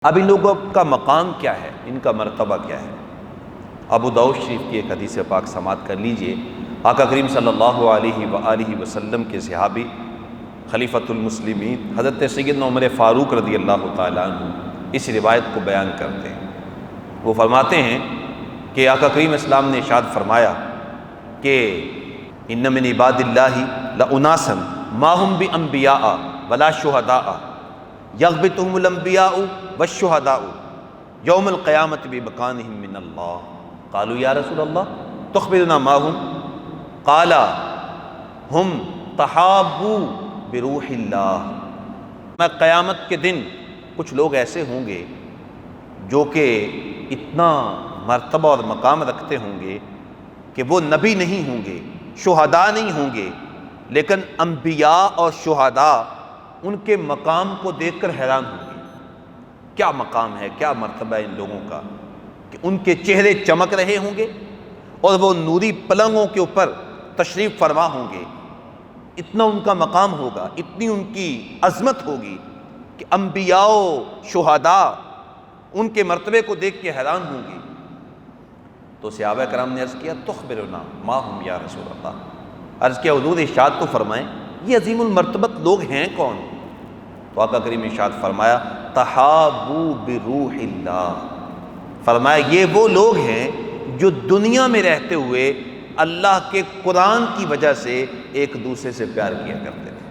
اب ان لوگوں کا مقام کیا ہے، ان کا مرتبہ کیا ہے؟ ابو داؤد شریف کی ایک حدیث پاک سماعت کر لیجئے۔ آقا کریم صلی اللہ علیہ وآلہ وسلم کے صحابی خلیفۃ المسلمین حضرت سیدنا عمر فاروق رضی اللہ تعالیٰ عنہ اس روایت کو بیان کرتے ہیں۔ وہ فرماتے ہیں کہ آقا کریم اسلام نے ارشاد فرمایا کہ ان من عباد اللہ لاناسا ما هم بانبیاء ولا شہداء یغبطہم الانبیاء والشہداء یوم القیامت بمکانہم من اللہ۔ قالوا یا رسول اللہ تخبرنا ما هم؟ قال ہم تحابوا بروح اللہ۔ میں قیامت کے دن کچھ لوگ ایسے ہوں گے جو کہ اتنا مرتبہ اور مقام رکھتے ہوں گے کہ وہ نبی نہیں ہوں گے، شہداء نہیں ہوں گے، لیکن انبیاء اور شہداء ان کے مقام کو دیکھ کر حیران ہوں گے۔ کیا مقام ہے، کیا مرتبہ ہے ان لوگوں کا کہ ان کے چہرے چمک رہے ہوں گے اور وہ نوری پلنگوں کے اوپر تشریف فرما ہوں گے۔ اتنا ان کا مقام ہوگا، اتنی ان کی عظمت ہوگی کہ انبیاء و شہداء ان کے مرتبے کو دیکھ کے حیران ہوں گے۔ تو صحابہ کرام نے عرض کیا تخبرنا ما ہم یا رسول اللہ۔ عرض کیا حضور ارشاد تو فرمائیں یہ عظیم المرتبت لوگ ہیں کون؟ تو آقا کریم ارشاد فرمایا تحابوا بروح اللہ۔ فرمایا یہ وہ لوگ ہیں جو دنیا میں رہتے ہوئے اللہ کے قرآن کی وجہ سے ایک دوسرے سے پیار کیا کرتے تھے،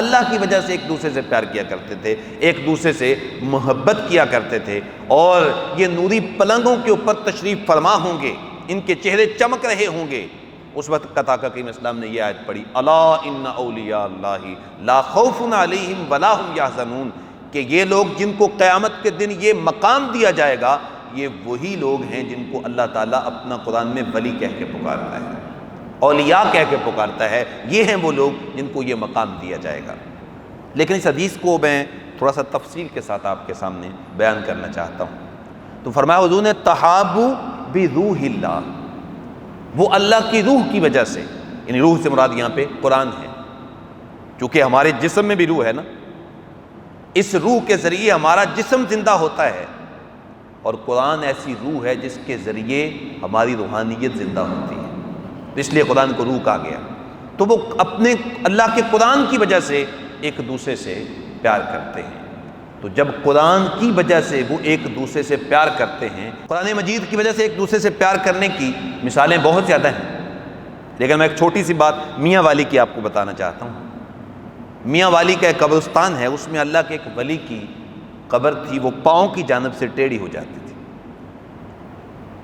اللہ کی وجہ سے ایک دوسرے سے پیار کیا کرتے تھے، ایک دوسرے سے محبت کیا کرتے تھے، اور یہ نوری پلنگوں کے اوپر تشریف فرما ہوں گے، ان کے چہرے چمک رہے ہوں گے۔ اس وقت آقا کریم اسلام نے یہ آیت پڑھی الا ان اولیاء اللہ لا خوف علیہم ولا هم یحزنون، کہ یہ لوگ جن کو قیامت کے دن یہ مقام دیا جائے گا یہ وہی لوگ ہیں جن کو اللہ تعالیٰ اپنا قرآن میں ولی کہہ کے پکارتا ہے، اولیاء کہہ کے پکارتا ہے۔ یہ ہیں وہ لوگ جن کو یہ مقام دیا جائے گا۔ لیکن اس حدیث کو میں تھوڑا سا تفصیل کے ساتھ آپ کے سامنے بیان کرنا چاہتا ہوں۔ تو فرمایا حضور نے تحابوا بروح اللہ، وہ اللہ کی روح کی وجہ سے، یعنی روح سے مراد یہاں پہ قرآن ہے، چونکہ ہمارے جسم میں بھی روح ہے نا، اس روح کے ذریعے ہمارا جسم زندہ ہوتا ہے، اور قرآن ایسی روح ہے جس کے ذریعے ہماری روحانیت زندہ ہوتی ہے، اس لیے قرآن کو روح کہا گیا۔ تو وہ اپنے اللہ کے قرآن کی وجہ سے ایک دوسرے سے پیار کرتے ہیں۔ تو جب قرآن کی وجہ سے وہ ایک دوسرے سے پیار کرتے ہیں، قرآن مجید کی وجہ سے ایک دوسرے سے پیار کرنے کی مثالیں بہت زیادہ ہیں، لیکن میں ایک چھوٹی سی بات میاں والی کی آپ کو بتانا چاہتا ہوں۔ میاں والی کا ایک قبرستان ہے، اس میں اللہ کے ایک ولی کی قبر تھی، وہ پاؤں کی جانب سے ٹیڑھی ہو جاتی تھی،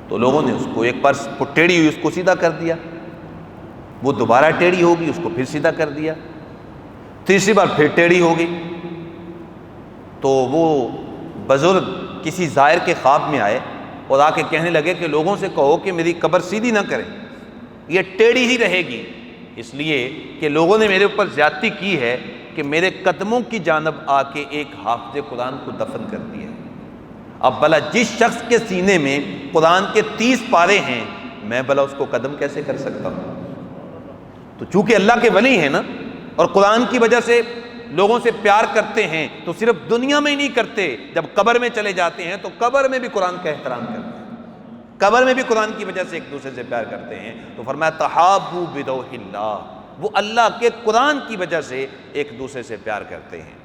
تو لوگوں نے اس کو ایک بار ٹیڑھی ہوئی اس کو سیدھا کر دیا، وہ دوبارہ ٹیڑھی ہوگی اس کو پھر سیدھا کر دیا، تیسری بار پھر ٹیڑھی ہو گئی۔ تو وہ بزرگ کسی زائر کے خواب میں آئے اور آ کے کہنے لگے کہ لوگوں سے کہو کہ میری قبر سیدھی نہ کریں، یہ ٹیڑھی ہی رہے گی، اس لیے کہ لوگوں نے میرے اوپر زیادتی کی ہے کہ میرے قدموں کی جانب آ کے ایک حافظ قرآن کو دفن کر دیا ہے۔ اب بھلا جس شخص کے سینے میں قرآن کے 30 پارے ہیں، میں بھلا اس کو قدم کیسے کر سکتا ہوں؟ تو چونکہ اللہ کے ولی ہیں نا، اور قرآن کی وجہ سے لوگوں سے پیار کرتے ہیں، تو صرف دنیا میں ہی نہیں کرتے، جب قبر میں چلے جاتے ہیں تو قبر میں بھی قرآن کا احترام کرتے ہیں، قبر میں بھی قرآن کی وجہ سے ایک دوسرے سے پیار کرتے ہیں۔ تو فرمایا تحابوا بروح اللہ، وہ اللہ کے قرآن کی وجہ سے ایک دوسرے سے پیار کرتے ہیں۔